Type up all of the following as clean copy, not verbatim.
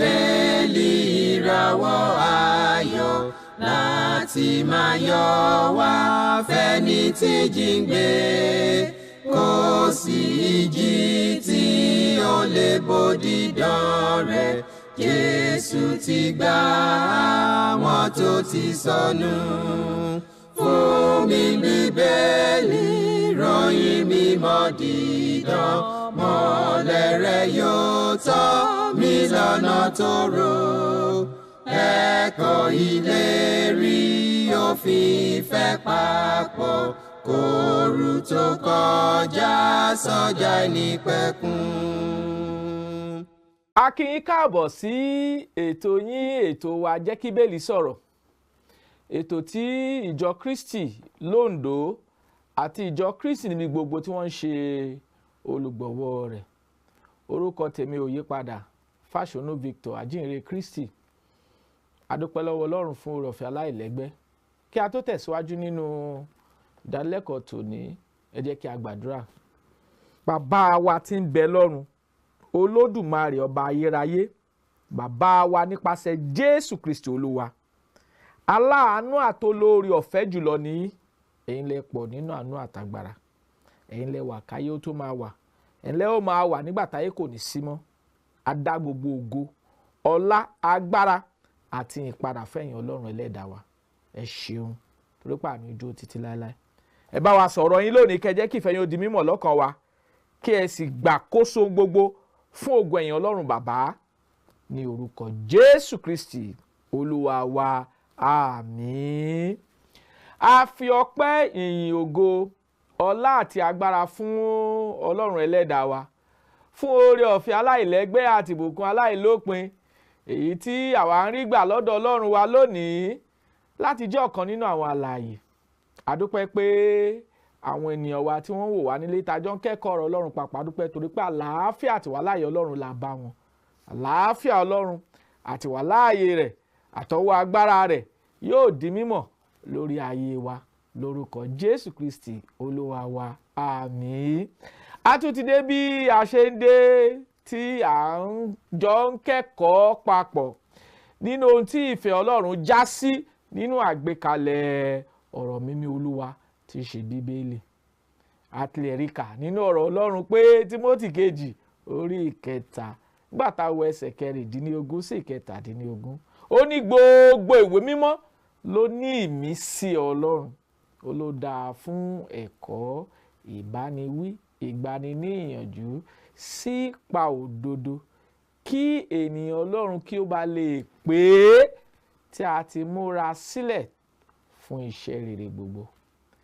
bíbélì ìràwọ̀ ayọ̀ láti máa yọ wá fẹ́ni tí jíǹgbé, kò sí ìjì tí ó lè bòdì dán rẹ̀. Jésù ti gbà àwọn tó ti sọnù. Fún mi bíbélì, ròyìn mímọ́ dídán, mọ́lẹ̀ rẹ̀ yóò tọ́ mi lọ́nà tòrò. Ẹ̀kọ́ ìlérí òfin ìfẹ́ papọ̀, kóru tó kọjá sọ́jà ìnípẹ̀kun. A kí yín káàbọ̀ sí ètò yín, ètò wa Jẹ́ kí Bíbélì sọ̀rọ̀. Ètò tí ìjọ Kristi l'Ondo àti ìjọ Kristi níbi gbogbo tí wọ́n ń ṣe olùgbọ̀wọ́ rẹ̀. Orúkọ tèmi ò yí padà, Fasonu Victor, Ajihinrere Kristi. A dúpẹ́ lọ́wọ́ Ọlọ́run fún oore-ọ̀fẹ́ aláìlẹ́gbẹ́. Kí a tó tẹ̀síwájú nínú ìdánilẹ́kọ̀ọ́ tòní, ẹ jẹ́ kí a gbàdúrà. Bàbá wa tí ń bẹ lọ́run, Olódùmarè ọba ayérayé, bàbá wa nípasẹ̀ Jésù Kristi Olúwa, aláàánú àtolóore ọ̀fẹ́ jùlọ ní ẹ̀yin lẹ pọ̀ nínú àánú àtagbára. Ẹ̀yin lẹ wà káyé ó tó máa wà, ẹ̀yin lẹ ó máa wà nígbà táyé kò ní sí mọ́. A dá gbogbo ògo, ọlá, agbára àti ìpadà fẹ́yìn Ọlọ́run ẹlẹ́dàá wa. Ẹ ṣeun torí pé àánú dúró títí láéláé. Ẹ bá wa sọ̀rọ̀ yín lónìí, kẹ́ jẹ́ kí ìfẹ́ yín ó di mímọ̀ lọ́kàn wa, kí ẹ sì gbàkóso gbogbo fún ògo ẹ̀yin Ọlọ́run bàbá, ní orúkọ Jésù Kristi Olúwa wa, àmín. A fi ọpẹ́, ìyìn, ògo, ọlá àti agbára fún Ọlọ́run ẹlẹ́dàá wa fún oore ọ̀fẹ́ aláìlẹ́gbẹ́ àti ìbùkún aláìlópin èyí tí àwa ń rí gbà lọ́dọ̀ Ọlọ́run wa lónìí láti jẹ́ ọ̀kan nínú àwọn alààyè. A dúpẹ́ pé àwọn ènìyàn wa tí wọ́n wò wá nílé ìtajọ́ ń kẹ́kọ̀ọ́ ọ̀rọ̀ Ọlọ́run pàápàá. A dúpẹ́ torí pé àlàáfíà àti wàláàyè Ọlọ́run la bá wọn. Àlàáfíà Ọlọ́run àti wàláàyè rẹ̀ àtọwọ́ agbára rẹ̀ yóò di mímọ̀ lórí ayé wa lórúkọ Jésù Kristi Olúwa wa, àmín. A tún ti dé bí a ṣe ń dé tí à ń jọ ń kẹ́kọ̀ọ́ papọ̀ nínú ohun tí ìfẹ́ Ọlọ́run já sí nínú àgbékalẹ̀ ọ̀rọ̀ mímí Olúwa tí í ṣe Bíbélì. Àtìlẹ́ríkà nínú ọ̀rọ̀ Ọlọ́run pé Tímótì kejì orí ìkẹta gbàtà wọ ẹsẹ̀ 16 sí 17. Ó ní gbogbo ìwé mímọ́ ló ní ìmísí Ọlọ́run, ó ló dáa fún ẹ̀kọ́, ìbániwí, ìgbaniníyànjú sípa òdodo, kí ènìyàn Ọlọ́run kí ó bá lè pé tí a ti múra sílẹ̀ fún iṣẹ́ rere gbogbo.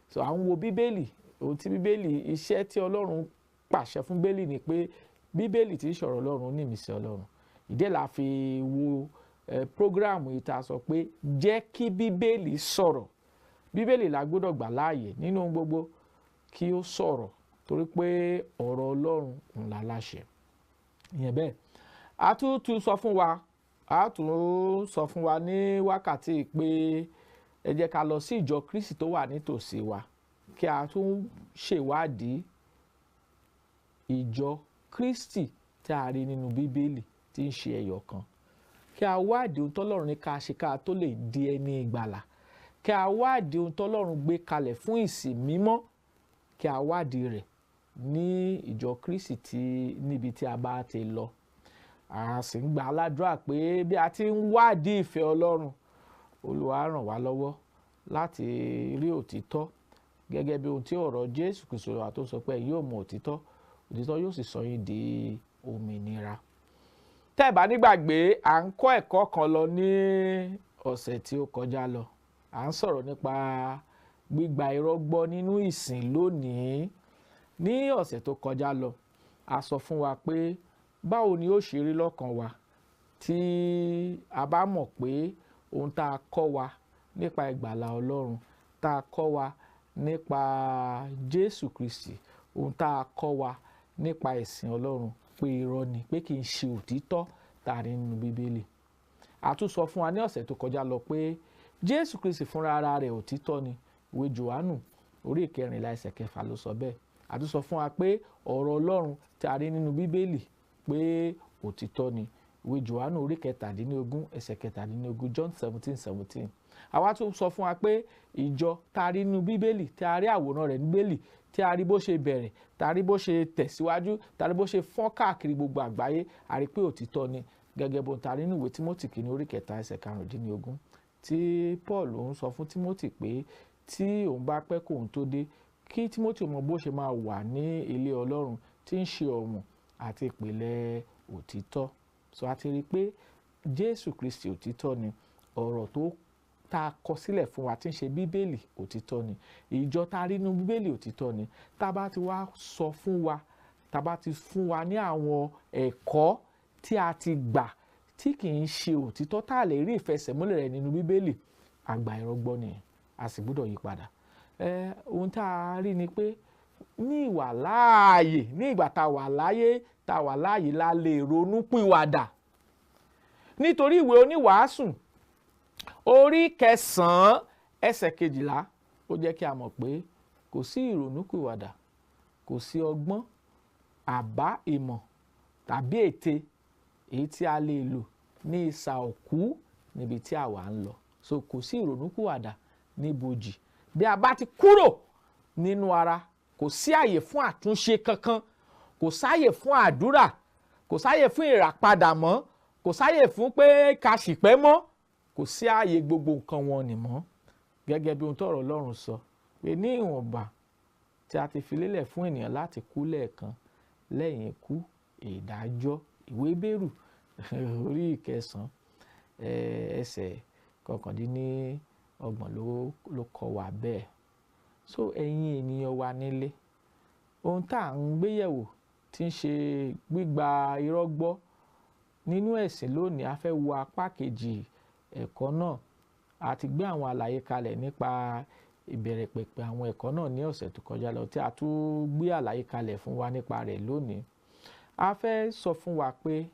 So à ń wo Bíbélì, ohun tí Bíbélì, iṣẹ́ tí Ọlọ́run pàṣẹ fún Bíbélì ni pé Bíbélì tí ń sọ̀rọ̀ Ọlọ́run ní ìmísí Ọlọ́run. Ìdí la fi wo prógráàmù yìí tá a sọ pé jẹ́ kí Bíbélì sọ̀rọ̀. Bíbélì la gbọ́dọ̀ gbà láàyè nínú gbogbo kí ó sọ̀rọ̀ torí pé ọ̀rọ̀ Ọlọ́run ńlá láṣẹ. Ìyẹn bẹ́ẹ̀. A tún sọ fún wa ní wákàtí pé ẹ jẹ́ ká lọ sí ìjọ Kristi tó wà nítòsí wa, kí a tún ṣèwádìí ìjọ Kristi tí a rí nínú Bíbélì tí ń ṣe ẹyọ kan. Kí a wádìí ohun tọ́lọ́run ní ká ṣe ká tó lè di ẹni ìgbàlà. Kí a wádìí ohun tọ́lọ́run gbé kalẹ̀ fún ìsìn mímọ́. Kí a wádìí rẹ̀ ní ìjọ Kristi níbi tí a bá ti lọ. A sì ń gba aládùúrà pé bí a ti ń wádìí ìfẹ́ Ọlọ́run, Olúwa ràn wá lọ́wọ́ láti rí òtítọ́ gẹ́gẹ́ bí ohun tí ọ̀rọ̀ Jésù Kristi Olúwa tó sọ pé yóò mọ òtítọ́, òtítọ́ yóò sì sọ yín di òmìnira. Tẹ́ bá nígbàgbé, à ń kọ́ ẹ̀kọ́ kan lọ ní ọ̀sẹ̀ tí ó kọjá lọ. À ń sọ̀rọ̀ nípa gbígba irọ́ gbọ́ nínú ìsìn lónìí. Ní ọ̀sẹ̀ tó kọjá lọ, a sọ fún wa pé báwo ni ó ṣe rí lọ́kàn wa tí a bá mọ̀ pé ohun tá a kọ́ wa nípa ìgbàlà Ọlọ́run, tá a kọ́ wa nípa Jésù Kristi, ohun tá a kọ́ wa nípa ẹ̀sìn Ọlọ́run pé irọ́ ni, pé kì í ṣe òtítọ́ tá a rí nínú Bíbélì. A tún sọ fún wa ní ọ̀sẹ̀ tó kọjá lọ pé Jésù Kristi fúnra ara rẹ̀ òtítọ́ ni. Ìwé Jòhánù orí 14 ẹsẹ̀ 6 ló sọ bẹ́ẹ̀. A tún sọ fún wa pé ọ̀rọ̀ Ọlọ́run tí a rí nínú Bíbélì pé òtítọ́ ni. ìwé Jòhánù orí 17 ẹsẹ̀ 17 John 17:17. Àwa tún sọ fún wa pé ìjọ tá a rí nínú bíbélì, tí a rí àwòrán rẹ̀ ní bíbélì, tí a rí bó ṣe bẹ̀rẹ̀, tí a rí bó ṣe tẹ̀síwájú, tí a rí bó ṣe fọ́n káàkiri gbogbo àgbáyé, a rí pé òtítọ́ ni, gẹ́gẹ́ bó ta rí nínú ìwé Tímótì kìíní orí 3 ẹsẹ̀ 15 tí Paul ń sọ fún Tímótì pé tí òun bá pẹ́ kóun tó dé, kí Tímótì mọ bó ṣe máa wà ní ilé Ọlọ́run tí ń ṣe ọ̀wọ̀n àti ìpìlẹ̀ òtítọ́. So a ti rí pé Jésù Kristi òtítọ́ ni, ọ̀rọ̀ tó ta kọ sílẹ̀ fún wa tí ń ṣe bíbélì òtítọ́ ni, ìjọ tá a rí nínú bíbélì òtítọ́ ni. Tá bá ti wá sọ fún wa, tá bá ti fún wa ní àwọn ẹ̀kọ́ tí a ti gbà tí kì í ṣe òtítọ́, tá a lè rí ìfẹsẹ̀múlẹ̀ rẹ̀ nínú bíbélì, àgbà irọ́ gbọ́ nìyẹn, a sì gbọ́dọ̀ yí padà. Ohun tá a rí ni pé ní ìwà láàyè, ní ìgbà tá a wà láàyè la lè ronú pìwàdà. Nítorí ìwé oníwàásù orí 9 ẹsẹ̀ 12 ó jẹ́ kí a mọ̀ pé kò sí ìrònúpìwàdà, kò sí ọgbọ́n, àbá, ìmọ̀ tàbí ète èyí tí a lè lò ní ìsà òkú níbi tí àwa ń lọ. So kò sí ìrònúpìwàdà ní ibojì. Bí a bá ti kúrò nínú ara, kò sí àyè fún àtúnṣe kankan, kò sáyè fún àdúrà, kò sáyè fún ìràpadà mọ́, kò sáyè fún pé ká ṣìpẹ̀ mọ́, kò sí àyè gbogbo nǹkan wọn nì mọ́. Gẹ́gẹ́ bí ohun tọ́rọ̀ Ọlọ́run sọ pé ní ìwọ̀nba tí a ti fi lélẹ̀ fún ènìyàn láti kú lẹ́ẹ̀kan, lẹ́yìn ikú ìdájọ́. Ìwé Hébérù orí 9 ẹsẹ̀ 29 ló kọ́ wa bẹ́ẹ̀. So ẹ̀yin ènìyàn wa nílé, ohun tá à ń gbéyẹ̀wò tí ń ṣe gbígba irọ́ gbọ́ nínú ẹ̀sìn lónìí, a fẹ́ wo apá kejì ẹ̀kọ́ náà. A ti gbé àwọn àlàyé kalẹ̀ nípa ìbẹ̀rẹ̀ pẹ̀pẹ̀ àwọn ẹ̀kọ́ náà ní ọ̀sẹ̀ tó kọjá lọ, tí a tún gbé àlàyé kalẹ̀ fún wa nípa rẹ̀ lónìí. A fẹ́ sọ fún wa pé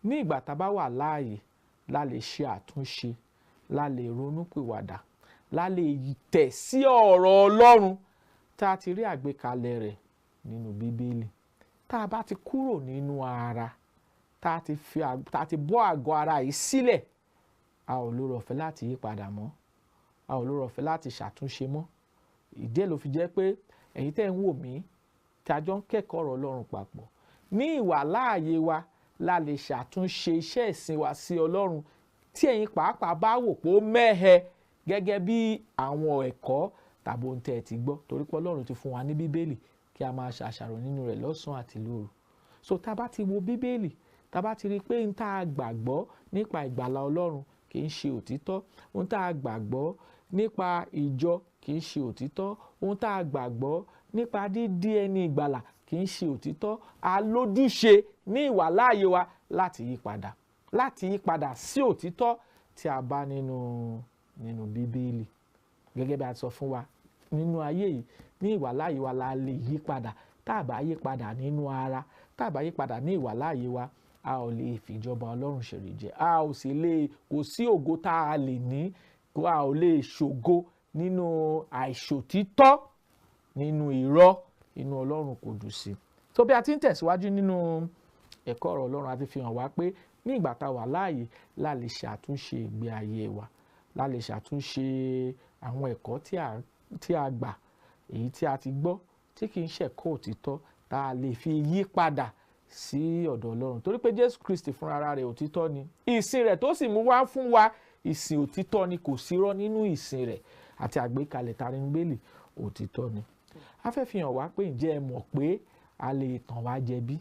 ní ìgbà tá a bá wà láàyè la lè ṣe àtúnṣe, la lè ronúpìwàdà, la lè tẹ̀ sí ọ̀rọ̀ Ọlọ́run tá a ti rí àgbékalẹ̀ rẹ̀ nínú bíbélì. Tá a bá ti kúrò nínú ara, tá a ti bọ́ àgọ́ ara yìí sílẹ̀, a ò lóore ọ̀fẹ́ láti yí padà mọ́, a ò lóore ọ̀fẹ́ láti ṣàtúnṣe mọ́. Ìdí ẹ̀ ló fi jẹ́ pé ẹ̀yin tẹ́ ń wò mí tí a jọ ń kẹ́kọ̀ọ́ ọ̀rọ̀ Ọlọ́run papọ̀, ní ìwà láàyè wa la lè ṣàtúnṣe iṣẹ́ ìsìn wa sí Ọlọ́run tí ẹ̀yin pàápàá bá wò pé ó mẹ́hẹ gẹ́gẹ́ bí àwọn ẹ̀kọ́ tàbí ohun tẹ́ ẹ ti gbọ́, torí pé Ọlọ́run ti fún wa ní bíbélì kí a máa ṣàṣàrò nínú rẹ̀ lọ́sàn-án àti lóru. So tá a bá ti wo bíbélì, tá a bá ti rí i pé ohun tá a gbàgbọ́ nípa ìgbàlà Ọlọ́run kì í ṣe òtítọ́, ohun tá a gbàgbọ́ nípa ìjọ kì í ṣe òtítọ́, ohun tá a gbàgbọ́ nípa dídí ẹni ìgbàlà kì í ṣe òtítọ́, a lójúṣe ní ìwà láàyè wa láti yí padà sí òtítọ́ tí a bá nínú bíbélì. Gẹ́gẹ́ bí a sọ fún wa, nínú ayé yìí ní ìwà láàyè wa la lè yí padà. Tá a bá yí padà nínú ara, tá a bá yí padà ní ìwà láàyè wa, a ò lè fìjọba Ọlọ́run ṣèrè jẹ, a ò sì lè, kò sí ògo tá a lè ní, a ò lè ṣògo nínú àìṣòtítọ́, nínú irọ́, inú Ọlọ́run kò dùn sí. So bí a ti ń tẹ̀síwájú nínú ẹ̀kọ́ ọ̀rọ̀ Ọlọ́run, a ti fi hàn wá pé ní ìgbà tá a wà láàyè la lè ṣàtúnṣe ìgbé ayé wa, la lè ṣàtúnṣe àwọn ẹ̀kọ́ tí a gbà, èyí tí a ti gbọ́ tí kì í ṣẹ̀kọ́ òtítọ́, tá a lè fi yí padà sí ọ̀dọ̀ Ọlọ́run. Torí pé Jésù Kristi fúnra rẹ̀ òtítọ́ ni, ìsìn rẹ̀ tó sì mú wá fún wa ìsìn òtítọ́ ni, kò sí irọ́ nínú ìsìn rẹ̀, àti àgbékalẹ̀ tari bíbélì òtítọ́ ni. A fẹ́ fi hàn wá pé ǹjẹ́ ẹ mọ̀ pé a lè tàn wá jẹ bí?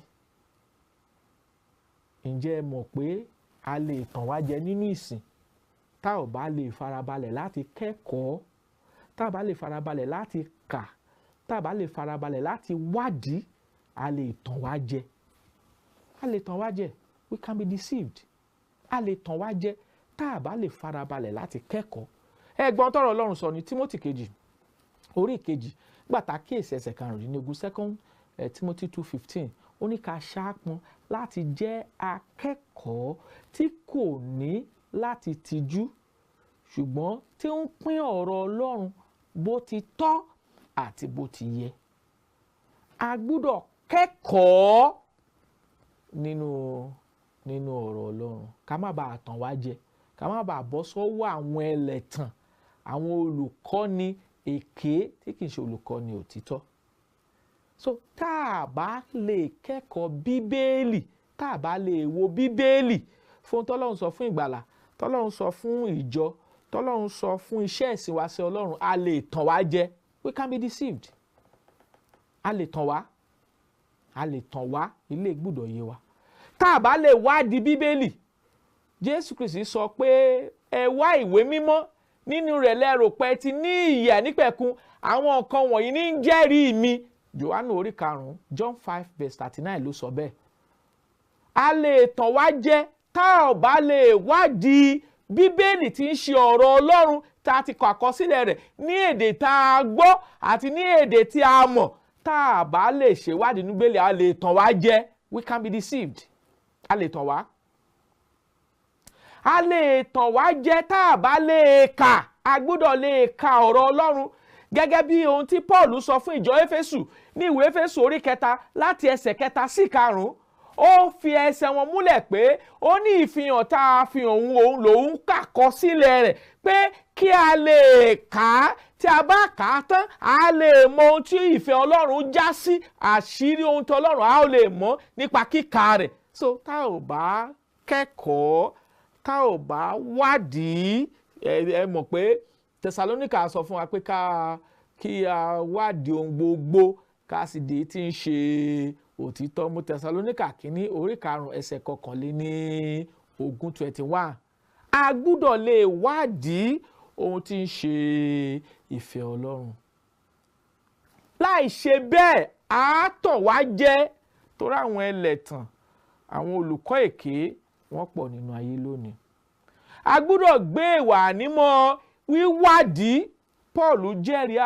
Ǹjẹ́ ẹ mọ̀ pé a lè tàn wá jẹ nínú ìsìn tá ò bá lè farabalẹ̀ láti kẹ́kọ̀ọ́, tá ò bá lè farabalẹ̀ láti kà, tá ò bá lè farabalẹ̀ láti wádìí, a lè tàn wá jẹ. A lè tàn wá jẹ. We can be deceived. A lè tàn wá jẹ tá ò bá lè farabalẹ̀ láti kẹ́kọ̀ọ́. Ẹ̀gbọ́n tọ́rọ̀ Ọlọ́run sọ ní Tímótì kejì orí kejì gbàtà kíyèsí ẹsẹ̀ 15 2 Timothy 2:15, ó ní ká ṣáàpọn láti jẹ́ akẹ́kọ̀ọ́ tí kò ní láti tijú, ṣùgbọ́n tí ń pín ọ̀rọ̀ Ọlọ́run bó ti tọ́ àti bó ti yẹ. A gbọ́dọ̀ kẹ́kọ̀ọ́ nínú nínú ọ̀rọ̀ Ọlọ́run ká má bàa tàn wá jẹ, ká má bàa bọ́ sọ́wọ́ àwọn ẹlẹ́tàn, àwọn olùkọ́ni èké tí kì í ṣe olùkọ́ni òtítọ́. So tá a bá lè kẹ́kọ̀ọ́ Bíbélì, tá a bá lè wo Bíbélì fún tọ́lọ́run sọ fún ìgbàlà, tọ́lọ́run sọ fún ìjọ, tọ́lọ́run sọ fún iṣẹ́ ìsìn wa sí Ọlọ́run, a lè tàn wá jẹ. We can be deceived. A lè tàn wá, a lè tàn wá, ilé gbọ́dọ̀ yé wa. Tá a bá lè wádìí Bíbélì, Jésù Kristi sọ pé ẹ wá ìwé mímọ́, nínú rẹ̀ lẹ rò pé ti ní ìyè àìnípẹ̀kun, àwọn nǹkan wọ̀nyí ní ń jẹ́rìí mi. Jòhánù orí 5, John 5:39 ló sọ bẹ́ẹ̀. A lè tàn wá jẹ tá a bá lè wádìí Bíbélì tí ń ṣe ọ̀rọ̀ Ọlọ́run tá a ti kọ àkọsílẹ̀ rẹ̀ ní èdè tá a gbọ́ àti ní èdè tí a mọ̀. Tá a bá lè ṣèwádìí nínú Bíbélì, a lè tàn wá jẹ. We can be deceived. A lè tàn wá. A lè tàn wá jẹ tá a bá lè kà. A gbọ́dọ̀ lè ka ọ̀rọ̀ Ọlọ́run gẹ́gẹ́ bí ohun tí Paul sọ fún ìjọ Éfésù ní ìwé Éfésù orí 3 láti ẹsẹ̀ 4 sí 5. Ó fi ẹsẹ̀ wọn múlẹ̀ pé ó ní ìfihàn tá a fi òun lòun kàkọ sílẹ̀ rẹ̀ pé kí a lè kà á, tí a bá kà á tán a lè mọ ohun tí ìfẹ́ Ọlọ́run já sí, àṣírí ohun tí Ọlọ́run a ó lè mọ̀ nípa kíkà rẹ̀. So tá ò bá kẹ́kọ̀ọ́, tá ò bá wádìí, ẹ mọ̀ pé Tẹsalóníkà sọ fún wa pé kí a wádìí ohun gbogbo ká sì dé tí ń ṣe òtítọ́. Mú Tẹsalóníkà kínní orí 5 ẹsẹ̀ 21. A gbúdọ̀ lè wádìí ohun tí ń ṣe ìfẹ́ Ọlọ́run. Láì ṣe bẹ́ẹ̀, a tàn wá jẹ, torí àwọn ẹlẹ́tàn, àwọn olùkọ́ èké wọ́n pọ̀ nínú ayé lónìí. A gbúdọ̀ gbé ìwà ànímọ́ wíwádìí. Paul jẹ́rìí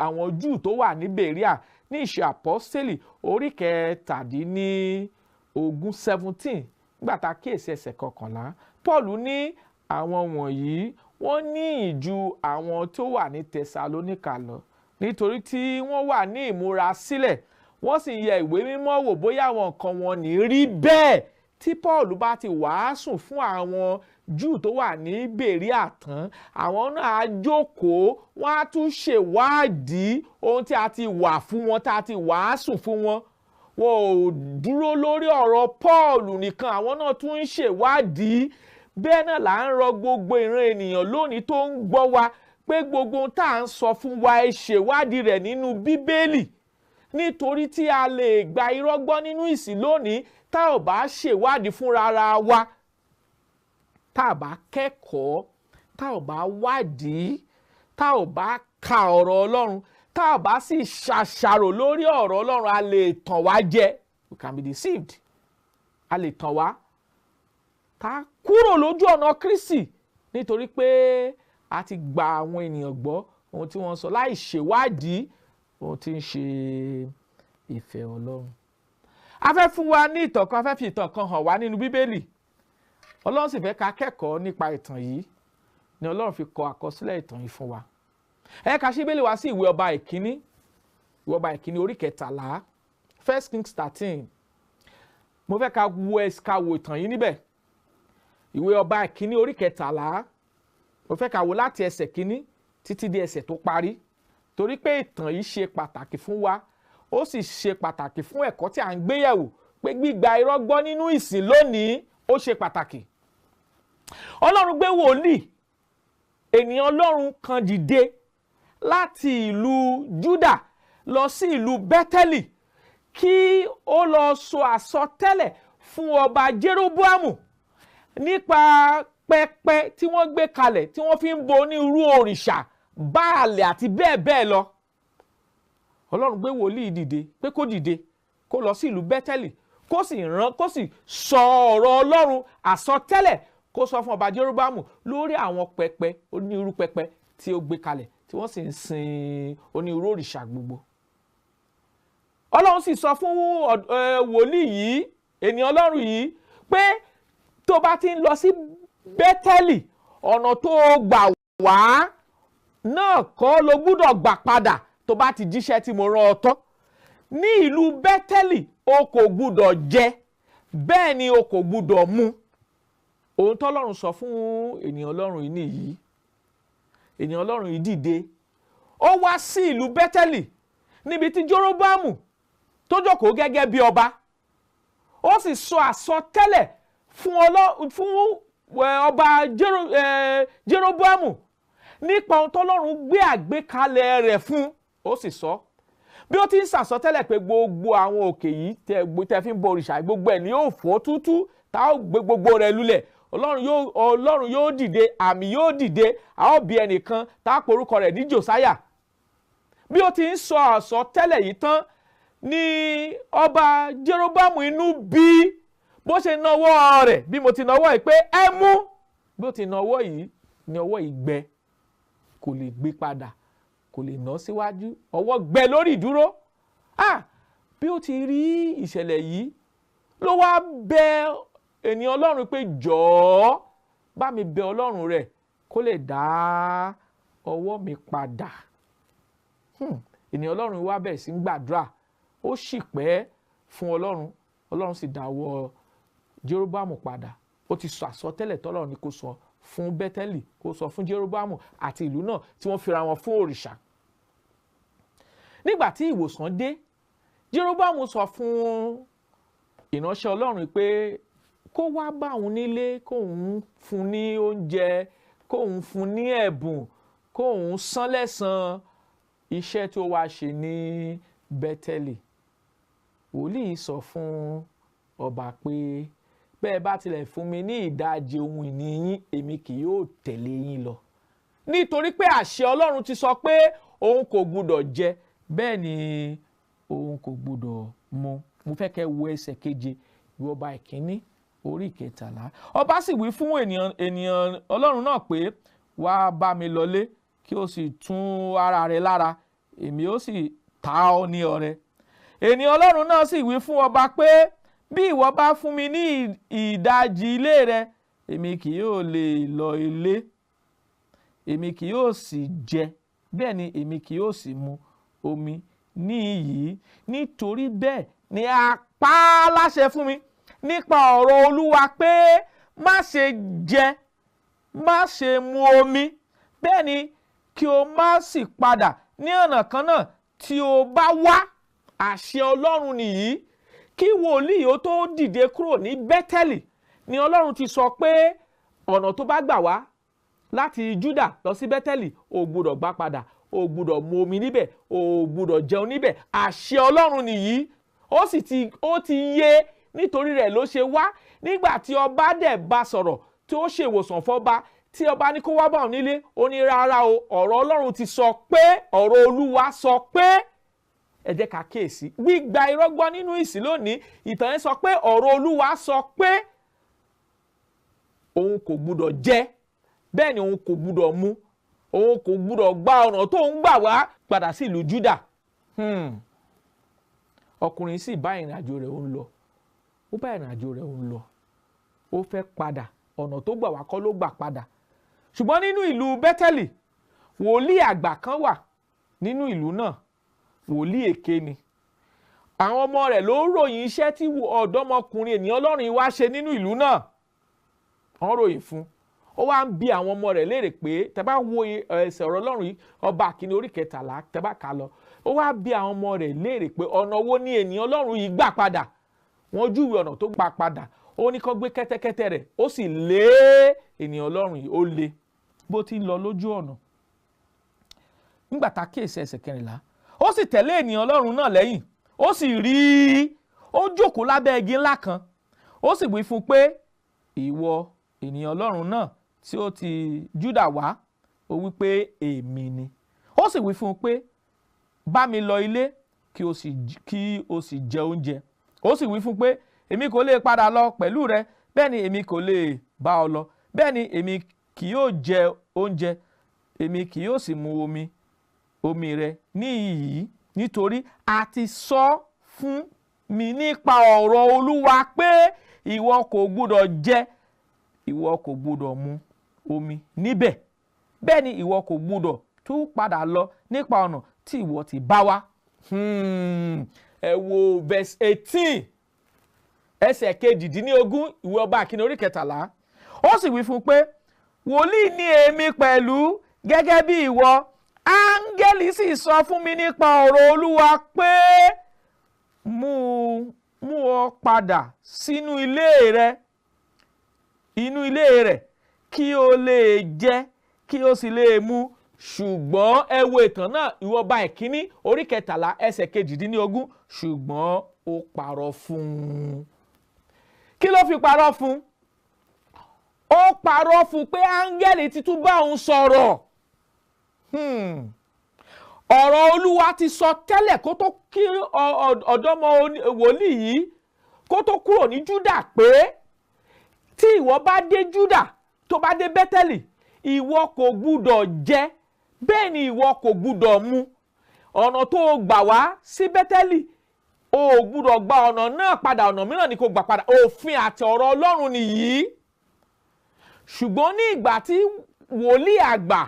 àwọn Júù tó wà ní Bèríà ní Ìṣe Àpọ́stélì orí 17 nígbà tá a kíyèsí ẹsẹ̀ 11. Paul ní àwọn wọ̀nyí wọ́n ní ìjù àwọn tó wà ní Tẹsalóníkà lọ, nítorí tí wọ́n wà ní ìmúra sílẹ̀, wọ́n sì yẹ ìwé mímọ́ wò bóyá àwọn nǹkan wọn ní rí bẹ́ẹ̀. Tí Paul bá ti wàásù fún àwọn Júù tó wà ní Bèríà tán, àwọn náà á jókòó, wọ́n á tún ṣèwádìí ohun tí a ti wà fún wọn, tá a ti wàásù fún wọn. Wọn ò dúró lórí ọ̀rọ̀ Paul nìkan, àwọn náà tún ń ṣèwádìí. Bẹ́ẹ̀ náà là ń rọ gbogbo ìran ènìyàn lónìí tó ń gbọ́ wa pé gbogbo ohun tá à ń sọ fún wa, ẹ ṣèwádìí rẹ̀ nínú Bíbélì. Nítorí tí a lè gba irọ́ gbọ́ nínú ìsìn lónìí tá ò bá ṣèwádìí fúnra ara wa, tá ò bá kẹ́kọ̀ọ́, tá ò bá wádìí, tá ò bá ka ọ̀rọ̀ Ọlọ́run, tá ò bá sì ṣàṣàrò lórí ọ̀rọ̀ Ọlọ́run, a lè tàn wá jẹ. We can be deceived. A lè tàn wá tá kúrò lójú ọ̀nà Kristi nítorí pé a ti gba àwọn ènìyàn gbọ́ ohun tí wọ́n sọ láì ṣèwádìí ohun tí ń ṣe ìfẹ́ Ọlọ́run. A fẹ́ fún wa ní ìtàn kan, a fẹ́ fi ìtàn kan hàn wá nínú Bíbélì. Ọlọ́run sì fẹ́ ká kẹ́kọ̀ọ́ nípa ìtàn yìí, ni Ọlọ́run fi kọ àkọsílẹ̀ ìtàn yìí fún wa. Ẹ ká ṣí Bíbélì wá sí ìwé ọba ìkíní, orí 13, 1 Kings 13. Mo fẹ́ ká wo ìtàn yìí níbẹ̀. Ìwé ọba ìkíní orí 13, mo fẹ́ ká wo láti ẹsẹ̀ 1 títí dé ẹsẹ̀ tó parí, torí pé ìtàn yìí ṣe pàtàkì fún wa, ó sì ṣe pàtàkì fún ẹ̀kọ́ tí à ń gbé yẹ̀wò pé gbígba irọ́ gbọ́ nínú ìsìn lónìí ó ṣe pàtàkì. Ọlọ́run gbé wòlíì, ènìyàn Ọlọ́run kan dìde láti ìlú Júdà lọ sí ìlú Bẹ́tẹ́lì kí ó lọ sọ àsọtẹ́lẹ̀ fún ọba Jeroboamu nípa pẹpẹ tí wọ́n gbé kalẹ̀ tí wọ́n fi ń bọ onírúurú òrìṣà, Báàlì àti bẹ́ẹ̀ bẹ́ẹ̀ lọ. Ọlọ́run gbé wòlíì dìde pé kó dìde kó lọ sí ìlú Bẹ́tẹ́lì kó sì sọ ọ̀rọ̀ Ọlọ́run àsọtẹ́lẹ̀ kó sọ fún ọba Jeroboamu lórí àwọn pẹpẹ, onírúurú pẹpẹ tí ó gbé kalẹ̀ tí wọ́n sì ń sin onírúurú òrìṣà gbogbo. Ọlọ́run sì sọ fún wòlíì yìí, ènìyàn Ọlọ́run yìí, pé tó bá ti ń lọ sí Bẹ́tẹ́lì, ọ̀nà tó gbà wá náà kọ́ ló gbúdọ̀ gbà padà tó bá ti jíṣẹ́ tí mo rán ọ tán. Ní ìlú Bẹ́tẹ́lì o kò gbúdọ̀ jẹ bẹ́ẹ̀ ni o kò gbúdọ̀ mu. Ohun tọ́lọ́run sọ fún ènìyàn Ọlọ́run yìí nìyí. Ènìyàn Ọlọ́run yìí dìde, ó wá sí ìlú Bẹ́tẹ́lì níbi tí Jeroboamu tó jókòó gẹ́gẹ́ bí ọba. Ó sì sọ àsọtẹ́lẹ̀ fún ọba Jeroboamu nípa ohun tọ́lọ́run gbé àgbékalẹ̀ rẹ̀ fún. Ó sì sọ bí ó ti ń sàsọtẹ́lẹ̀ pé gbogbo àwọn òkè yìí tẹ́ fi ń bọ òrìṣà gbogbo ẹ̀ ni yóò fọ́ tútú, tá ó gbé gbogbo rẹ̀ lulẹ̀. Ọlọ́run yóò dìde, àmì yóò dìde, a ó bí ẹnìkan tá a porúkọ rẹ̀ ní Jòsáyà. Bí ó ti ń sọ àsọtẹ́lẹ̀ yìí tán ni ọba Jeroboamu inú bí, bó ṣe nawọ́ rẹ̀ bí mo ti nawọ́ yìí pé ẹ mú. Bí ó ti nawọ́ yìí ni ọwọ́ yìí gbẹ, kò lè gbé padà, kò lè ná síwájú, ọwọ́ gbẹ lórí ìdúró. Bí ó ti rí ìṣẹ̀lẹ̀ yìí ló wá bẹ ènìyàn Ọlọ́run pé jọ̀ọ́ bá mi bẹ Ọlọ́run rẹ̀ kó lè dá ọwọ́ mi padà. Ènìyàn Ọlọ́run wá bẹ̀rẹ̀ sí ń gbàdúrà, ó sì pẹ́ fún Ọlọ́run, Ọlọ́run sì dá ọwọ́ Jeroboamu padà. Ó ti sọ àsọtẹ́lẹ̀ tọ́lọ́run ní kó sọ fún Bẹ́tẹ́lì, kó sọ fún Jeroboamu àti ìlú náà tí wọ́n fira wọn fún òrìṣà. Nígbà tí ìwòsàn dé, Jeroboamu sọ fún ìránṣẹ́ Ọlọ́run pé kó wá bá òun nílé, kóun fún ní oúnjẹ, kóun fún ní ẹ̀bùn, kóun san lẹ́san iṣẹ́ tó wá ṣe ní Bẹ́tẹ́lì. Wòlíì sọ fún ọba pé bẹ́ẹ̀ bá tilẹ̀ fún mi ní ìdajì ohun ìní yín, èmi kì yóò tẹ̀lé yín lọ. Nítorí pé àṣẹ Ọlọ́run ti sọ pé òun kò gbúdọ̀ jẹ, bẹ́ẹ̀ ni òun kò gbúdọ̀ mu. Mo fẹ́ kẹ́ wo ẹsẹ̀ keje ìwé Ọba Ìkíní orí 13. Ọba sì wí fún ènìyàn Ọlọ́run náà pé wá bá mi lọlé kí o sì tún ara rẹ lára, èmi ó sì ta ọ́ ní ọrẹ. Ènìyàn Ọlọ́run náà sì wí fún ọba pé bí ìwọ bá fún mi ní ìdajì ilé rẹ, èmi kì yóò lè lọ ilé, èmi kì yóò sì jẹ, bẹ́ẹ̀ ni èmi kì yóò sì mu omi níyìí. Nítorí bẹ́ẹ̀ ni a pa á láṣẹ fún mi nípa ọ̀rọ̀ Olúwa pé má ṣe jẹ, má ṣe mu omi, bẹ́ẹ̀ ni kí o má sì padà ní ọ̀nà kan náà tí o bá wá. Àṣẹ Ọlọ́run nìyí. Kí wòlíì ó tó dìde kúrò ní Bẹ́tẹ́lì ni Ọlọ́run ti sọ pé ọ̀nà tó bá gbà wá láti Júdà lọ sí Bẹ́tẹ́lì ò gbúdọ̀ gbà padà, ò gbúdọ̀ mu omi níbẹ̀, ò gbúdọ̀ jẹun níbẹ̀. Àṣẹ Ọlọ́run nìyí. Ó ti yé, nítorí rẹ̀ ló ṣe wá. Nígbà tí ọba dẹ̀ bá sọ̀rọ̀ tí ó ṣe ìwòsàn fọ́ba, tí ọba ní kó wá bá òun nílé, ó ní rárá o, ọ̀rọ̀ Ọlọ́run ti sọ pé, ọ̀rọ̀ Olúwa sọ pé. Ẹ jẹ́ ká kíyèsí, gbígba irọ́ gbọ́ nínú ìsìn lónìí, ìtàn yẹn sọ pé ọ̀rọ̀ Olúwa sọ pé òun kò gbúdọ̀ jẹ, bẹ́ẹ̀ ni òun kò gbúdọ̀ mu, òun kò gbúdọ̀ gba ọ̀nà tó ń gbà wá padà sí ìlú Júdà. Ọkùnrin sì bá ìrìn àjò rẹ̀ ń lọ, ó bá ìrìn àjò rẹ̀ ń lọ, ó fẹ́ padà, ọ̀nà tó gbà wá kọ́ ló gbà padà. Ṣùgbọ́n nínú ìlú Bẹ́tẹ́lì, wòlíì àgbà kan wà nínú ìlú náà, wòlíì èké ni. Àwọn ọmọ rẹ̀ ló ròyìn iṣẹ́ tí ọ̀dọ́mọkùnrin ènìyàn Ọlọ́run yìí wá ṣe nínú ìlú náà. Wọ́n ròyìn fún. Ó wá ń bi àwọn ọmọ rẹ̀ léèrè pé tẹ́ bá wo ẹsẹ̀ ọ̀rọ̀ Ọlọ́run yìí, Ọba Ìkíní orí 13 tẹ́ bá kà lọ. Ó wá bi àwọn ọmọ rẹ̀ léèrè pé ọ̀nà wo ni ènìyàn Ọlọ́run yìí gbà padà. Wọ́n júwe ọ̀nà tó gbà padà. Ó ní kó gbé kẹ́tẹ́kẹ́tẹ́ rẹ̀, ó sì lé ènìyàn Ọlọ́run yìí, ó lé. Bó ti lọ lójú ọ̀nà. Nígbà tá kíyèsí ẹsẹ̀ 14, ó sì tẹ̀lé ènìyàn Ọlọ́run náà lẹ́yìn, ó sì rí i, ó jókòó lábẹ́ igi ńlá kan. Ó sì wí fún pé ìwọ ènìyàn Ọlọ́run náà tí ó ti Júdà wá, ó wí pé èmi ni. Ó sì wí fún pé bá mi lọ ilé kí o sì jẹ oúnjẹ. Ó sì wí fún pé èmi kò lè padà lọ pẹ̀lú rẹ, bẹ́ẹ̀ ni èmi kò lè bá ọ lọ, bẹ́ẹ̀ ni èmi kì yóò jẹ oúnjẹ, èmi kì yóò sì mu omi rẹ níhìn-ín, nítorí a ti sọ fún mi nípa ọ̀rọ̀ Olúwa pé ìwọ kò gbúdọ̀ jẹ, ìwọ kò gbúdọ̀ mu omi níbẹ̀, bẹ́ẹ̀ ni ìwọ kò gbúdọ̀ tún padà lọ nípa ọ̀nà tí ìwọ ti bá wá. Ẹ wo verse 18. ẹsẹ̀ kejìdínlógún ìwé ọba Ìkíni orí kẹtàlá. Ó sì wí fún un pé wòlíì ni èmi pẹ̀lú gẹ́gẹ́ bí ìwọ. Áńgẹ́lì sì sọ fún mi nípa ọ̀rọ̀ Olúwa pé mú ọ padà sínú ilé rẹ, inú ilé rẹ̀, kí o lè jẹ kí o sì lè mu. Ṣùgbọ́n ẹ wo ìtàn náà ìwé ọba Ìkíní orí kẹtàlá ẹsẹ̀ kejìdínlógún. Ṣùgbọ́n ó parọ́ fún un. Kí ló fi parọ́ fún un? Ó parọ́ fún un pé áńgẹ́lì ti tún bá òun sọ̀rọ̀. Ọ̀rọ̀ Olúwa ti sọ tẹ́lẹ̀ kó tó kí ọ̀dọ́mọ wòlíì yìí kó tó kúrò ní Júdà pé tí ìwọ bá dé Júdà tó bá dé Bẹ́tẹ́lì, ìwọ kò gbúdọ̀ jẹ, bẹ́ẹ̀ ni ìwọ kò gbúdọ̀ mu. Ọ̀nà tó gbà wá sí Bẹ́tẹ́lì, o gbúdọ̀ gba ọ̀nà náà padà, ọ̀nà mìíràn ni kò gbà padà. Òfin àti ọ̀rọ̀ Ọlọ́run nìyí. Ṣùgbọ́n ní ìgbà tí wòlíì àgbà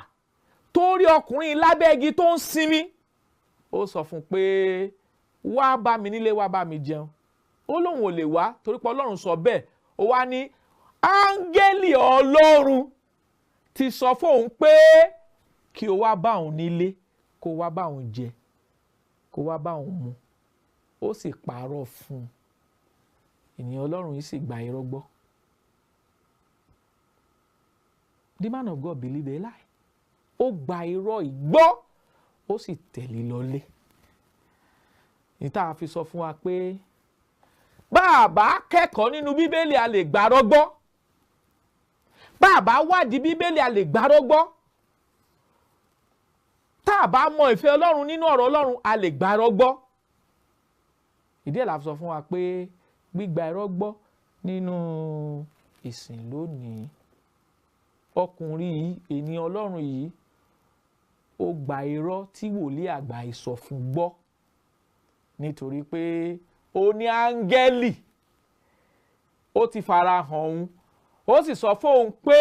tó rí ọkùnrin lábẹ́ igi tó ń sinmi, ó sọ fún un pé wá bá mi nílé, wá bá mi jẹun. Ó lóun ò lè wá torí pé Ọlọ́run sọ bẹ́ẹ̀. Ó wá ní áńgẹ́lì Ọlọ́run ti sọ fóun pé kí o wá bá òun nílé, kó wá bá òun jẹ, kó wá bá òun mu. Ó sì parọ́ fún un. Ènìyàn Ọlọ́run yìí sì gba irọ́ gbọ́. The man of God believed a lie. Ó gba irọ́ ìgbọ́, ó sì tẹ̀lé lọlé. Níta fi sọ fún wa pé bàbá kẹ́kọ̀ọ́ nínú Bíbélì a lè gbàrọ́ gbọ́. Bàbá wádìí Bíbélì a lè gbàrọ́ gbọ́. Tá a bá mọ ìfẹ́ Ọlọ́run nínú ọ̀rọ̀ Ọlọ́run a lè gbàrọ́ gbọ́. Ìdí ẹ̀ la fi sọ fún wa pé gbígba irọ́ gbọ́ nínú ìsìn lónìí. Ọkùnrin yìí, ènìyàn Ọlọ́run yìí, ó gba irọ́ tí wòlíì àgbà ìsọ fún gbọ́ nítorí pé ó ní áńgẹ́lì ó ti fara hàn òun, ó sì sọ fóun pé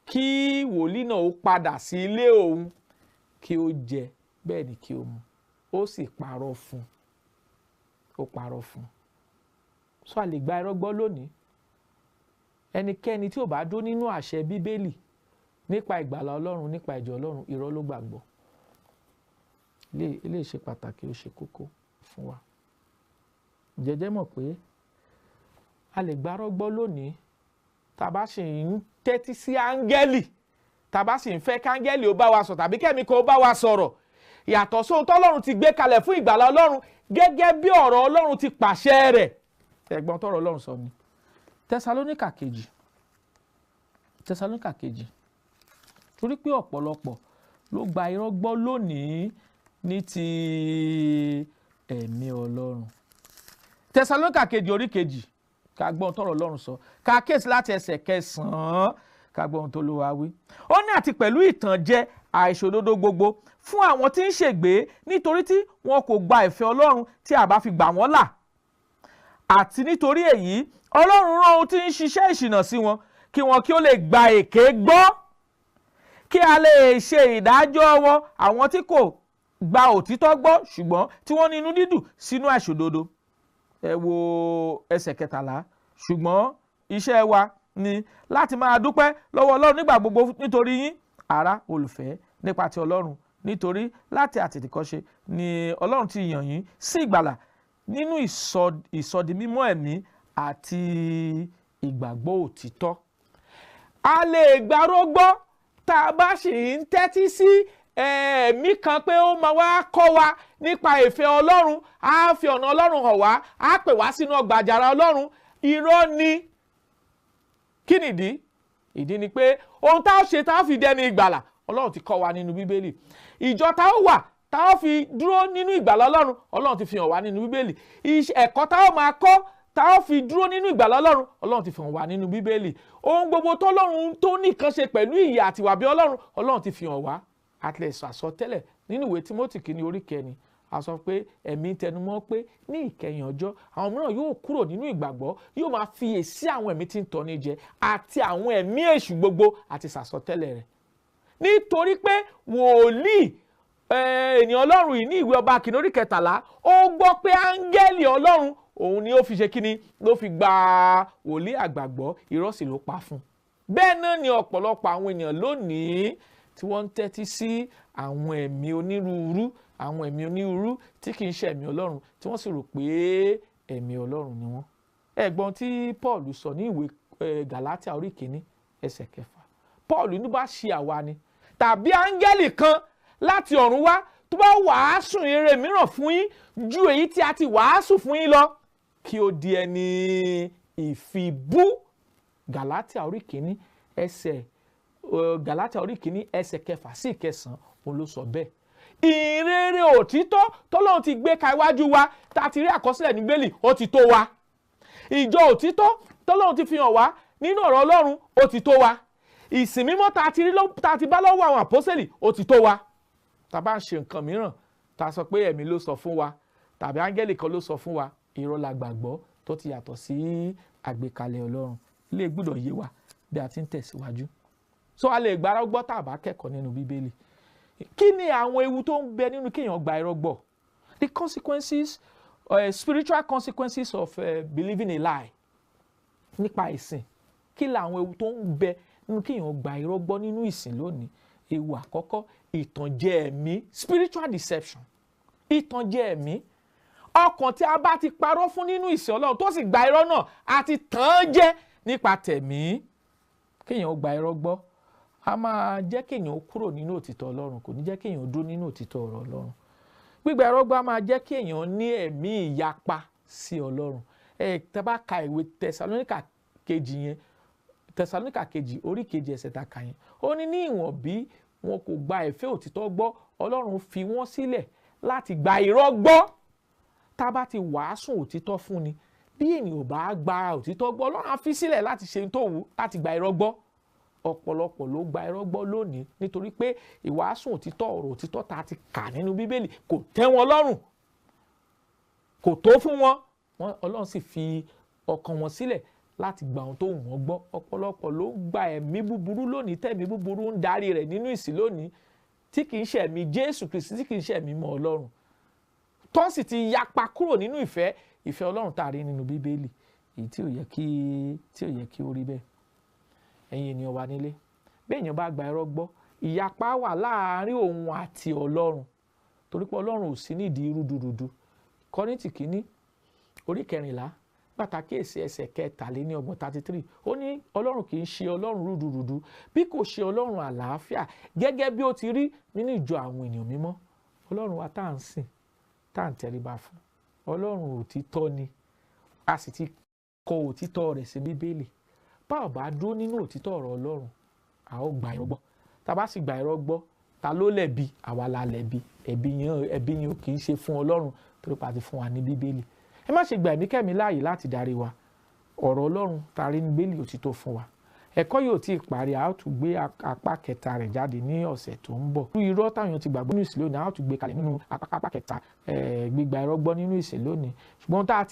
kí wòlíì náà ó padà sí ilé òun kí ó jẹ bẹ́ẹ̀ ni kí ó mu. Ó sì parọ́ fún un. Ó parọ́ fún un. So a lè gba irọ́ gbọ́ lónìí. Ẹnikẹ́ni tí ò bá dó nínú àṣẹ Bíbélì nípa ìgbàlà Ọlọ́run, nípa ìjọ Ọlọ́run, irọ́ ló gbàgbọ́. Ilé ṣe pàtàkì, ó ṣe kókó fún wa. Jẹ́jẹ́ mọ̀ pé a lè gba irọ́ gbọ́ lónìí tá a bá sì ń tẹ́tí sí áńgẹ́lì, tá a bá sì ń fẹ́ káńgẹ́lì ó bá wa sọ̀rọ̀ tàbí kẹ́mi kó bá wa sọ̀rọ̀. Yàtọ̀ sóhun tọ́lọ́run ti gbé kalẹ̀ fún ìgbàlà Ọlọ́run gẹ́gẹ́ bí ọ̀rọ̀ Ọlọ́run ti pàṣẹ rẹ̀. Ẹ̀gbọ́n tọ́rọ̀ Ọlọ́run sọ ni. Tẹsalóníkà kejì. Torí pé ọ̀pọ̀lọpọ̀ ló gba irọ́ gbọ́ lónìí ní ti ẹ̀mí Ọlọ́run. Tẹsalóníkà kejì orí kejì, ká gbọ́ ohun tọ́rọ̀ Ọlọ́run sọ. Ká kíyèsí láti ẹsẹ̀ 9, ká gbọ́ ohun t'Olúwa wí. Ó ní àti pẹ̀lú ìtànjẹ àìṣòdodo gbogbo fún àwọn tí ń ṣègbé nítorí tí wọn kò gba ìfẹ́ Ọlọ́run tí a bá fi gbà wọ́n là. Àti nítorí èyí Ọlọ́run rán ohun tí ń ṣiṣẹ́ ìṣìnà sí wọn kí wọn kí ó lè gba èké gbọ́, kí a lè ṣe ìdájọ́ wọn àwọn tí kò gba òtítọ́ gbọ́ ṣùgbọ́n tí wọ́n ní inú dídùn sínú àìṣòdodo. Ẹ wo ẹsẹ̀ 13. Ṣùgbọ́n iṣẹ́ wa ni láti máa dúpẹ́ lọ́wọ́ Ọlọ́run nígbà gbogbo nítorí yín, ará olùfẹ́, nípa ti Ọlọ́run, nítorí láti àtètèkọ́ṣe ni Ọlọ́run ti yàn yín sí ìgbàlà nínú ìsọdimímọ́ ẹ̀mí àti ìgbàgbọ́ òtítọ́. A lè gbàrọ́ gbọ́ tá a bá sì ń tẹ́tí sí ẹ̀mí kan pé ó máa wá kọ́ wa nípa ìfẹ́ Ọlọ́run, á fi ọ̀nà Ọlọ́run hàn wá, á pè wá sínú ọgbà àjàrà Ọlọ́run. Irọ́ ni. Kí nìdí? Ìdí ni pé ohun tá a ṣe tá a fi dẹni ìgbàlà Ọlọ́run ti kọ́ wa nínú Bíbélì. Ìjọ tá a wà tá a fi dúró nínú ìgbàlà Ọlọ́run Ọlọ́run ti fi hàn wá nínú Bíbélì. Ẹ̀kọ́ tá a máa kọ́ tá a fi dúró nínú ìgbàlà Ọlọ́run Ọlọ́run ti fi hàn wá nínú Bíbélì. Ohun gbogbo tọ́lọ́run tó nìkan ṣe pẹ̀lú ìyè àti ìwà bí Ọlọ́run Ọlọ́run ti fi hàn wá. Àtìlẹ́sọ àsọtẹ́lẹ̀ nínú ìwé Tímótì kìíní orí 9 a sọ pé ẹ̀mí tẹnumọ́ pé ní ìkẹyìn ọjọ́ àwọn mìíràn yóò kúrò nínú ìgbàgbọ́, yóò máa fiyèsí àwọn ẹ̀mí tí ń tọ́ni jẹ àti àwọn ẹ̀mí èṣù gbogbo àti sàsọtẹ́lẹ̀ rẹ̀. Nítorí pé wòlíì ènìyàn Ọlọ́run yìí ní ìwé ọba Ìkíni orí 13 ó gbọ́ pé áńgẹ́lì Ọlọ́run òun ni ó fi ṣe kíni ló fi gba wòlíì àgbàgbọ́, irọ́ sì ló pa fún. Bẹ́ẹ̀ náà ni ọ̀pọ̀lọpọ̀ àwọn ènìyàn lónìí tí wọ́n ń tẹ́tí sí àwọn ẹ̀mí onírúurú tí kì í ṣe ẹ̀mí Ọlọ́run, tí wọ́n sì rò pé ẹ̀mí Ọlọ́run ni wọ́n. Ẹ̀gbọ́n tí Paul sọ ní ìwé Gàlátíà orí 1 ẹsẹ̀ 6. Paul ní bá ṣe àwa ni tàbí áńgẹ́lì kan láti ọ̀run wá tó bá wàásù ìrere mìíràn fún yín ju èyí tí a ti wàásù fún yín lọ, kí ó di ẹni ìfibú. Gàlátíà orí 1 ẹsẹ̀ 6 sí 9 òun ló sọ bẹ́ẹ̀. Ìrere òtítọ́ tọ́lọ́run ti gbé ka iwájú wa tá a ti rí àkọsílẹ̀ ní Bíbélì ó ti tó wa. Ìjọ òtítọ́ tọ́lọ́run ti fi hàn wá nínú ọ̀rọ̀ Ọlọ́run ó ti tó wa. Ìsìn mímọ́ tá a ti bá lọ́wọ́ àwọn àpọ́sẹ̀lì ó ti tó wa. Tá a bá ń ṣe nǹkan mìíràn tá a sọ pé ẹ̀mí ló sọ fún wa tàbí áńgẹ́lì kan ló sọ fún wa, irọ́ la gbàgbọ́ tó ti yàtọ̀ sí àgbékalẹ̀ Ọlọ́run. Ilé gbọ́dọ̀ yé wa bí a ti ń tẹ̀síwájú. So a lè gbára gbọ́ tá a bá kẹ́kọ̀ọ́ nínú Bíbélì. Kí ni àwọn ewu tó ń bẹ nínú kéèyàn gba irọ́ gbọ́? The consequences, spiritual consequences of believing a lie. Nípa ìsìn, kí ni àwọn ewu tó ń bẹ nínú kéèyàn gba irọ́ gbọ́ nínú ìsìn lónìí? Ewu àkọ́kọ́, ìtànjẹ ẹ̀mí, spiritual deception. Ìtànjẹ ẹ̀mí. Ọkàn tí a bá ti parọ́ fún nínú ìsìn Ọlọ́run tó sì gba irọ́ náà àti tàn án jẹ nípa tẹ̀mí. Kéèyàn gba irọ́ gbọ́ a máa jẹ́ kéèyàn kúrò nínú òtítọ́ Ọlọ́run, kò ní jẹ́ kéèyàn dúró nínú òtítọ́ ọ̀rọ̀ Ọlọ́run. Gbígba irọ́ gbọ́ a máa jẹ́ kéèyàn ní ẹ̀mí ìyapa sí Ọlọ́run. Tá bá ka ìwé Tẹsalóníkà kejì orí 2 ẹsẹ̀ tá kà yẹn, ó ní ìwọ̀n bí wọn kò gba ìfẹ́ òtítọ́ gbọ́, Ọlọ́run fi wọ́n sílẹ̀ láti gba irọ́ gbọ́. Tá bá ti wàásù òtítọ́ fún ni, bí ènìyàn bá gba òtítọ́ gbọ́, Ọlọ́run á fi sílẹ̀ láti ṣe tó wù láti gba irọ́ gbọ́. Ọ̀pọ̀lọpọ̀ ló gba irọ́ gbọ́ lónìí nítorí pé ìwàásù òtítọ́, ọ̀rọ̀ òtítọ́ tá a ti kà nínú Bíbélì kò tẹ́ wọn lọ́rùn, kò tó fún wọn. Ọlọ́run sì fi ọkàn wọn sílẹ̀ láti gba ohun tó wù wọ́n gbọ́. Ọ̀pọ̀lọpọ̀ ló gba ẹ̀mí búburú lónìí, tẹ̀mí búburú ń darí rẹ̀ nínú ìsìn lónìí, tí kì í ṣe ẹ̀mí Jésù Kristi, tí kì í ṣe ẹ̀mí mọ́ Ọlọ́run, tó sì ti yapa kúrò nínú ìfẹ́ Ọlọ́run tá a rí nínú Bíbélì, èyí tí ò yẹ kí ó rí bẹ́ẹ̀. Ẹ̀yin ènìyàn wa nílé, bí èèyàn bá gba irọ́ gbọ́, ìyapa wà láàárín òun àti Ọlọ́run, torí pé Ọlọ́run ò sí nídìí rúdurùdu. Kọ́ríńtì kínní orí 14 pàtàkì ẹsẹ̀ 23 33, ó ní Ọlọ́run kì í ṣe Ọlọ́run rúdurùdu bí kò ṣe Ọlọ́run àlàáfíà, gẹ́gẹ́ bí ó ti rí nínú ìjọ àwọn ènìyàn mímọ́. Ọlọ́run wa tá à ń sìn, tá à ń tẹríba fún, Ọlọ́run òtítọ́ ni, a sì ti kọ òtítọ́ rẹ̀ sí Bíbélì. Bá ò bá dúró nínú òtítọ́ ọ̀rọ̀ Ọlọ́run, a ó gba irọ́ gbọ́. Tá bá sì gba irọ́ gbọ́, ta ló lẹ̀bi? Àwa la lẹ̀bi. Ẹ̀bi yẹn ò kì í ṣe fún Ọlọ́run torí pa ti fún wa ní Bíbélì. Ẹ má ṣe gba ẹ̀mí kẹ́mi láàyè láti darí wa. Ọ̀rọ̀ Ọlọ́run ta rí ní Bíbélì òtítọ́ fún wa. Ẹ̀kọ́ yóò tí ì parí, a ó tún gbé apá kẹta rẹ̀ jáde ní ọ̀sẹ̀ tó ń bọ̀. Irọ́ táwọn ti gbàgbọ́ nínú ìsìn lónìí, a ó tún gbé kalẹ̀ nínú apá kẹta gbígba irọ́ gbọ́ nínú ìsìn lónìí. Ṣùgbọ́n tá a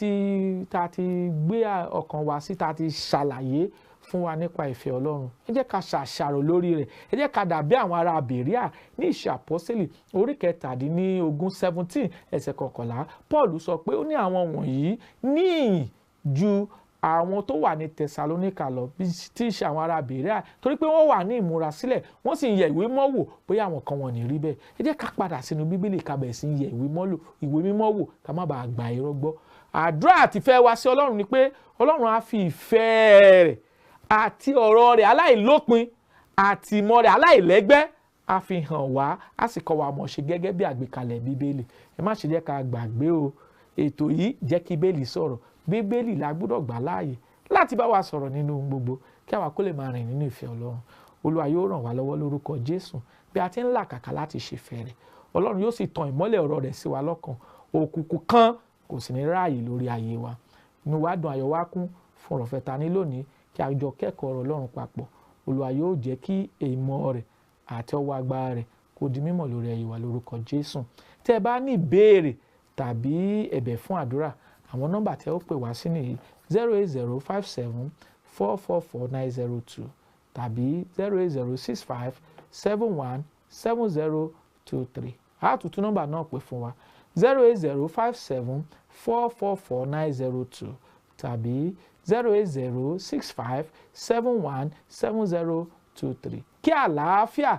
ti gbé ọkàn wa sí, tá a ti ṣàlàyé fún wa nípa ìfẹ́ Ọlọ́run, ẹ jẹ́ ká ṣàṣàrò lórí rẹ̀. Ẹ jẹ́ ká dàbí àwọn ará Bèríà ní Ìṣe Àpọ́sítélì orí 17 ẹsẹ̀ 11. Paul sọ pé ó ní àwọn wọ̀nyí ní ìyìn ju àwọn tó wà ní Tẹsalóníkà lọ, tí í ṣe àwọn ará Bèríà, torí pé wọ́n wà ní ìmúrasílẹ̀, wọ́n sì ń yẹ ìwé mímọ́ wò bóyá àwọn kan wọn ní rí bẹ́ẹ̀. Ẹ jẹ́ ká padà sínú Bíbélì ká bẹ̀rẹ̀ sí ń yẹ ìwé mímọ́ wò ká má bàa gba irọ́ gbọ́. Àdúrà àti ìfẹ́ wa sí Ọlọ́run ni pé Ọlọ́run á fi ìfẹ́ rẹ̀ àti ọ̀rọ̀ rẹ̀ aláìlópin àti ìmọ̀ rẹ̀ aláìlẹ́gbẹ́ á fi hàn wá, á sì kọ́ wa mọ̀ ṣe gẹ́gẹ́ bí àgbékalẹ̀ Bíbélì. Ẹ má ṣe jẹ́ ká gbàgbé o, ètò yìí jẹ́ kí Bíbélì sọ̀rọ̀. Bíbélì la gbọ́dọ̀ gbà láàyè láti bá wa sọ̀rọ̀ nínú ohun gbogbo kí àwa kó lè máa rìn nínú ìfẹ́ Ọlọ́run. Olúwa yóò ràn wá lọ́wọ́ lórúkọ Jésù bí a ti ń làkàkà láti ṣèfẹ́ rẹ̀. Ọlọ́run yóò sì tan ìmọ́lẹ̀ ọ̀rọ̀ rẹ̀ sí wa lọ́kàn, òkùnkùn kan kò sì ní ráàyè lórí ayé wa. Inú wa dùn, ayọ̀ wa kún fún ọ̀rọ̀ fẹ́ta ní lónìí kí a jọ kẹ́kọ̀ọ́ ọ̀rọ̀ Ọlọ́run papọ̀. Olúwa yóò jẹ́ kí ìmọ̀ rẹ̀ àti ọwọ́ agbára rẹ̀ kó di mímọ̀ lórí ayé wa lórúkọ Jésù. Tẹ́ ẹ bá ní ìbéèrè tàbí ẹ̀bẹ̀ fún àdúrà, àwọn nọ́mbà tẹ́ ó pè wá sí nìyí 08057444902 tàbí 08065717023. A tún tún nọ́mbà náà pè fún wa 08057444902 tàbí 08065717023. Kí àlàáfíà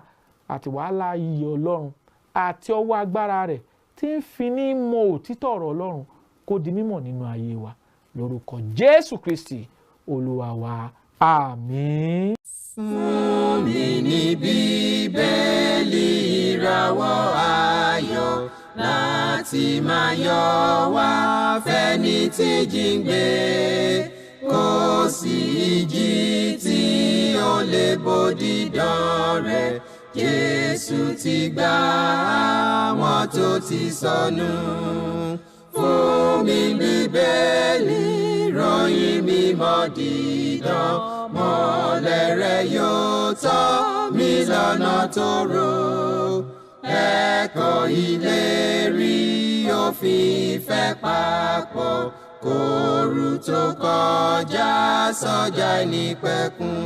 àti wàhálà iyọ̀ Ọlọ́run àti ọwọ́ agbára rẹ̀ tí ń fi ní mọ òtítọ́ ọ̀rọ̀ Ọlọ́run kó di mímọ̀ nínú ayé wa lórúkọ Jésù Kristi Olúwa wa. Àmín. Fún mi ní Bíbélì ìràwọ̀ ayọ̀ láti máa yọ̀ wá fẹ́ni tí jíǹgbé, kò sí ìjì tí ó lè bòdì dán rẹ̀. Jésù ti gbà àwọn tó ti sọnù. Fún mi Bíbélì ìròyìn mímọ́ dídán, mọ́lẹ̀ rẹ̀ yóò tọ́ mi lọ́nà tòrò. Ẹ̀kọ́ ìlérí òfin ìfẹ́ papọ̀, kóru tó kọjá sọ́jà ìnípẹ̀kun.